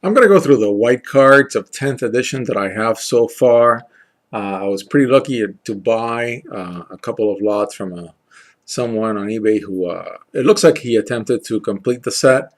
I'm going to go through the white cards of 10th edition that I have so far. I was pretty lucky to buy a couple of lots from someone on eBay who it looks like he attempted to complete the set.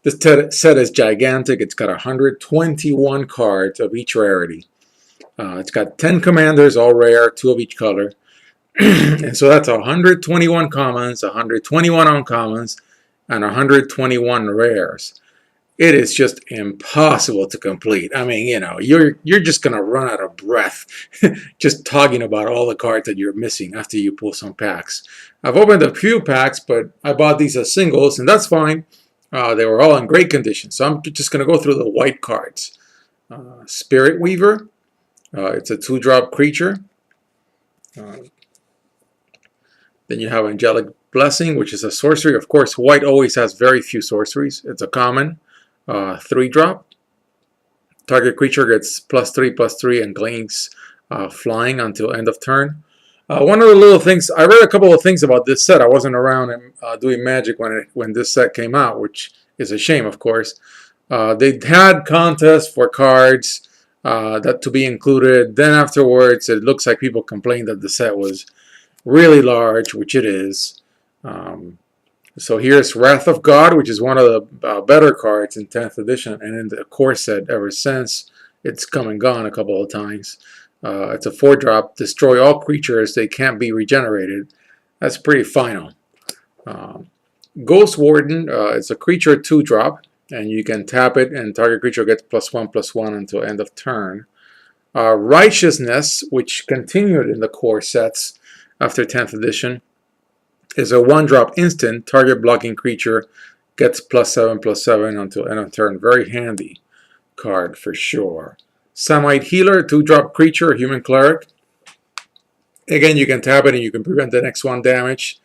This set is gigantic. It's got 121 cards of each rarity. It's got 10 commanders, all rare, 2 of each color. And so that's 121 commons, 121 uncommons, and 121 rares. It is just impossible to complete. I mean, you're just gonna run out of breath just talking about all the cards that you're missing after you pull some packs. I've opened a few packs, but I bought these as singles, and that's fine. They were all in great condition, so I'm just gonna go through the white cards. Spirit Weaver. It's a 2-drop creature. Then you have Angelic Blessing, which is a sorcery. Of course, white always has very few sorceries. It's a common. 3-drop. Target creature gets +3/+3 and gains flying until end of turn. One of the little things, I read a couple of things about this set. I wasn't around doing Magic when this set came out, which is a shame, of course. They had contests for cards that to be included. Then afterwards, it looks like people complained that the set was really large, which it is. So here's Wrath of God, which is one of the better cards in 10th edition, and in the core set ever since. It's come and gone a couple of times. It's a 4-drop, destroy all creatures, they can't be regenerated. That's pretty final. Ghost Warden, it's a creature 2-drop, and you can tap it, and target creature gets +1/+1 until end of turn. Righteousness, which continued in the core sets after 10th edition, is a 1-drop instant. Target blocking creature gets +7/+7 until end of turn. Very handy card for sure. Samite Healer, 2-drop creature, human cleric. Again, you can tap it and you can prevent the next 1 damage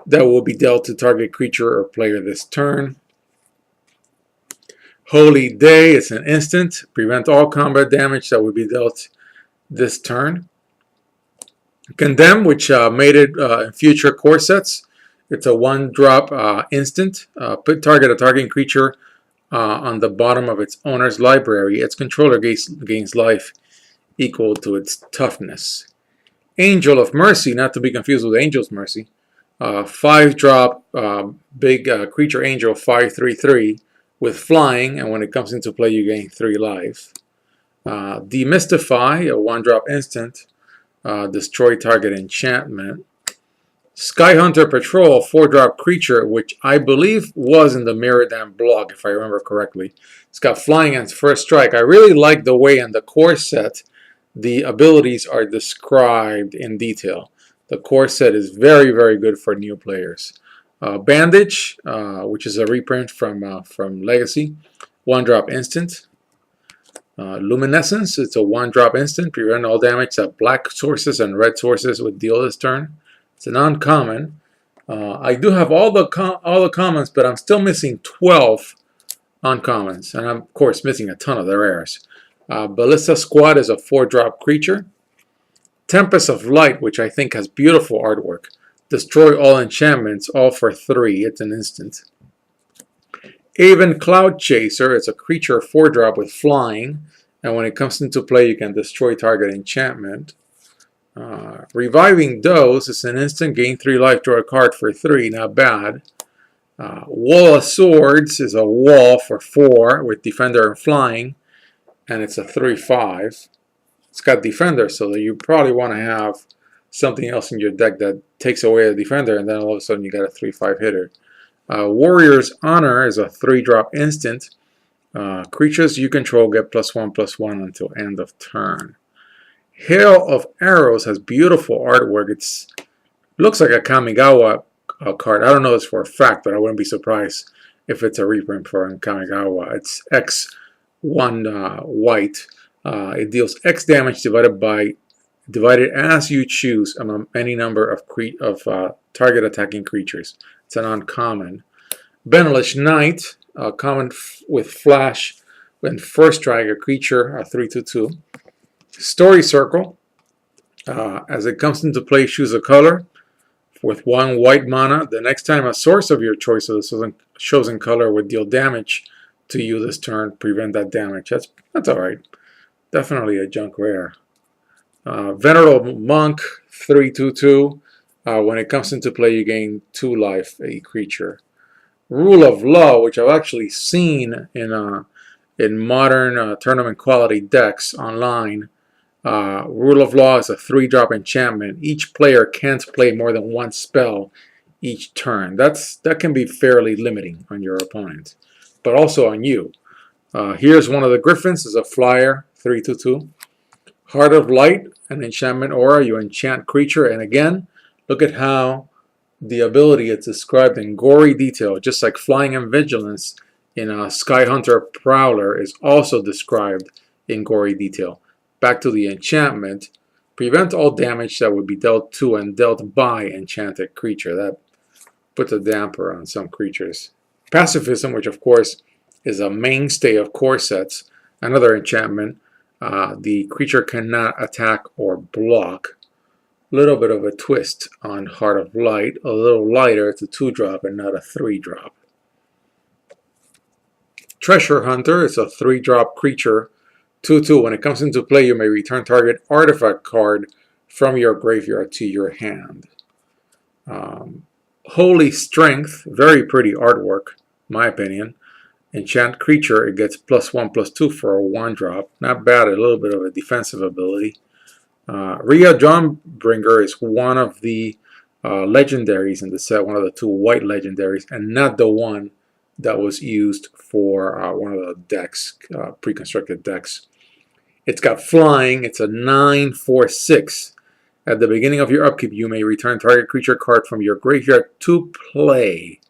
that will be dealt to target creature or player this turn. Holy Day, it's an instant. Prevent all combat damage that will be dealt this turn. Condemn, which made it in future core sets. It's a 1-drop instant. Put a targeting creature on the bottom of its owner's library. Its controller gains life equal to its toughness. Angel of Mercy, not to be confused with Angel's Mercy. 5-drop big creature angel, 5/3/3 with flying, and when it comes into play, you gain 3 life. Demystify, a 1-drop instant. Destroy target enchantment. Skyhunter Patrol, 4-drop creature, which I believe was in the Mirrodam blog, if I remember correctly. It's got flying and first strike. I really like the way in the core set the abilities are described in detail. The core set is very, very good for new players. Bandage, which is a reprint from Legacy, 1-drop instant. Luminescence, it's a 1-drop instant. Prevent all damage that black sources and red sources would deal this turn. It's an uncommon. I do have all the commons, but I'm still missing 12 uncommons, and I'm of course missing a ton of the rares. Ballista Squad is a 4-drop creature. Tempest of Light, which I think has beautiful artwork. Destroy all enchantments, all for 3. It's an instant. Aven Cloud Chaser, it's a creature 4-drop with flying, and when it comes into play, you can destroy target enchantment. Reviving Dose is an instant, gain 3 life, draw a card for 3, not bad. Wall of Swords is a wall for 4 with Defender and flying, and it's a 3/5. It's got Defender, so that you probably want to have something else in your deck that takes away the Defender, and then all of a sudden you got a 3/5 hitter. Warrior's Honor is a 3-drop instant. Creatures you control get +1/+1 until end of turn. Hail of Arrows has beautiful artwork. It looks like a Kamigawa card. I don't know this for a fact, but I wouldn't be surprised if it's a reprint for Kamigawa. It's X1 white. It deals X damage divided as you choose among any number of target attacking creatures. It's an uncommon. Benelish Knight, common with flash and first strike, a creature, a 3/2/2. Story Circle, as it comes into play, choose a color with 1 white mana. The next time a source of your choice of the chosen color would deal damage to you this turn, prevent that damage. That's all right. Definitely a junk rare. Venerable Monk, 3/2/2. When it comes into play, you gain 2 life a creature. Rule of Law, which I've actually seen in modern tournament quality decks online. Rule of Law is a 3-drop enchantment. Each player can't play more than 1 spell each turn. That can be fairly limiting on your opponent, but also on you. Here's one of the Griffins. Is a flyer, 3/2/2. Heart of Light, an enchantment aura. You enchant creature, and again, look at how the ability is described in gory detail, just like Flying and Vigilance in Sky Hunter Prowler is also described in gory detail. Back to the enchantment. Prevent all damage that would be dealt to and dealt by enchanted creature. That puts a damper on some creatures. Pacifism, which of course is a mainstay of core sets, another enchantment. The creature cannot attack or block. A little bit of a twist on Heart of Light. A little lighter. It's a 2-drop and not a 3-drop. Treasure Hunter is a 3-drop creature. 2/2. When it comes into play, you may return target artifact card from your graveyard to your hand. Holy Strength, very pretty artwork, my opinion. Enchant creature, it gets +1/+2 for a 1-drop. Not bad, a little bit of a defensive ability. Rhea Dawnbringer is one of the legendaries in the set, one of the 2 white legendaries, and not the one that was used for one of the decks, pre-constructed decks. It's got flying. It's a 9/4/6. At the beginning of your upkeep, you may return target creature card from your graveyard to play.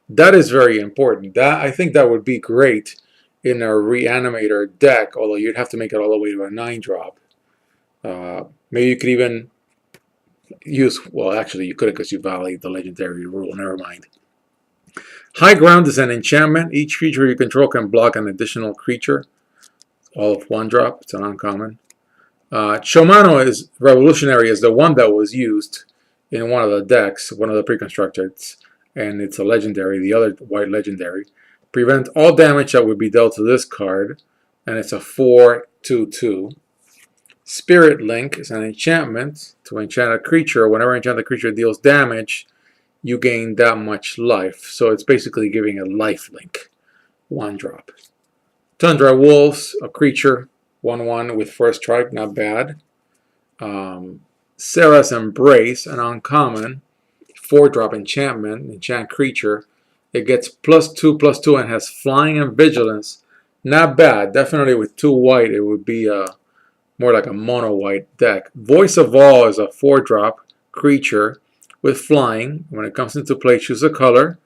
That is very important. I think that would be great in a Reanimator deck, although you'd have to make it all the way to a 9-drop. Maybe you could even use, well, actually you couldn't because you violate the legendary rule. Never mind. High Ground is an enchantment. Each creature you control can block an additional creature. All of 1-drop. It's an uncommon. Chomano is revolutionary, is the one that was used in one of the decks, one of the pre-constructed, and it's a legendary, the other white legendary. Prevent all damage that would be dealt to this card, and it's a 4/2/2. Spirit Link is an enchantment. To enchant a creature, whenever enchanted creature deals damage, you gain that much life. So it's basically giving a life link. 1-drop. Tundra Wolves, a creature, 1/1 with first strike, not bad. Sarah's Embrace, an uncommon, 4-drop enchantment, enchant creature. It gets +2/+2 and has flying and vigilance. Not bad. Definitely with 2 white, it would be more like a mono white deck. Voice of All is a 4-drop creature with flying. When it comes into play, choose a color.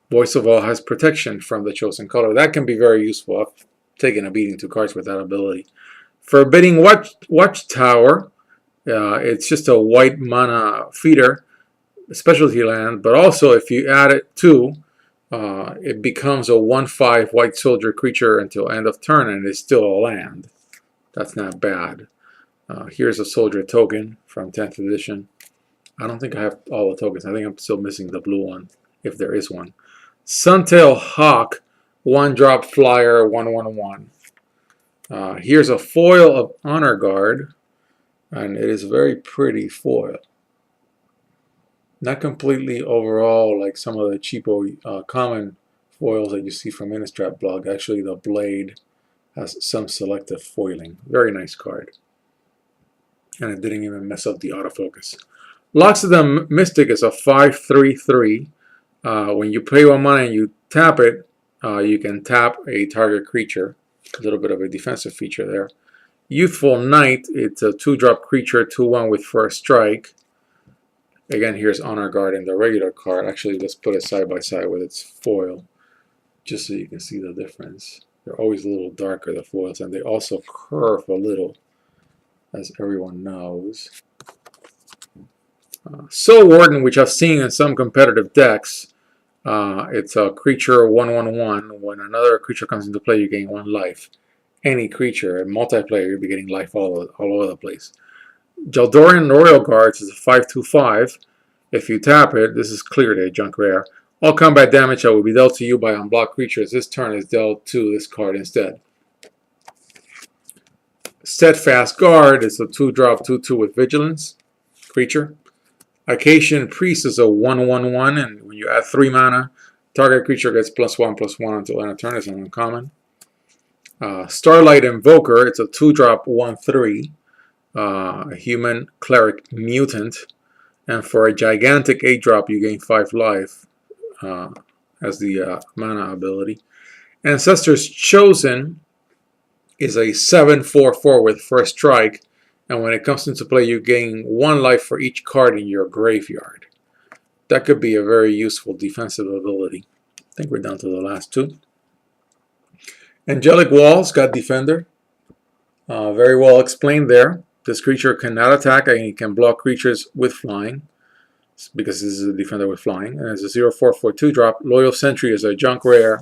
Voice of All has protection from the chosen color. That can be very useful. I've taken a beating to cards with that ability. Forbidding Watchtower. It's just a white mana feeder, specialty land, but also if you add it to, it becomes a 1/5 white soldier creature until end of turn, and it's still a land. That's not bad. Here's a soldier token from 10th edition. I don't think I have all the tokens. I think I'm still missing the blue one, if there is one. Suntail Hawk, 1-drop flyer, 1/1/1. Here's a foil of Honor Guard, and it is a very pretty foil. Not completely overall like some of the cheapo common foils that you see from Innistrad blog. Actually, the blade has some selective foiling. Very nice card. And it didn't even mess up the autofocus. Locks of the Mystic is a 5/3/3. When you pay 1 mana and you tap it, you can tap a target creature. A little bit of a defensive feature there. Youthful Knight, it's a 2-drop creature, 2/1 with first strike. Again, here's Honor Guard in the regular card. Actually, let's put it side by side with its foil, just so you can see the difference. They're always a little darker, the foils, and they also curve a little, as everyone knows. Soul Warden, which I've seen in some competitive decks. It's a creature 1/1/1. When another creature comes into play, you gain 1 life. Any creature, in multiplayer, you'll be getting life all over the place. Jaldorian Royal Guards is a 5/2/5. If you tap it, this is clearly a junk rare. All combat damage that will be dealt to you by unblocked creatures this turn is dealt to this card instead. Steadfast Guard is a 2-drop 2/2 with Vigilance creature. Acacian Priest is a 1/1/1, and when you add 3 mana, target creature gets +1/+1 until end of turn. It's an uncommon. Starlight Invoker, it's a 2-drop 1/3, a human cleric mutant, and for a gigantic 8-drop you gain 5 life as the mana ability. Ancestors Chosen is a 7/4/4 with first strike, and when it comes into play you gain 1 life for each card in your graveyard. That could be a very useful defensive ability. I think we're down to the last 2. Angelic Walls got Defender. Very well explained there. This creature cannot attack and it can block creatures with flying, because this is a defender with flying. And it's a 0/4/4 2-drop. Loyal Sentry is a junk rare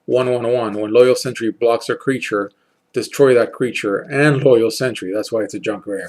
1/1/1. When Loyal Sentry blocks a creature, destroy that creature and Loyal Sentry. That's why it's a junk rare.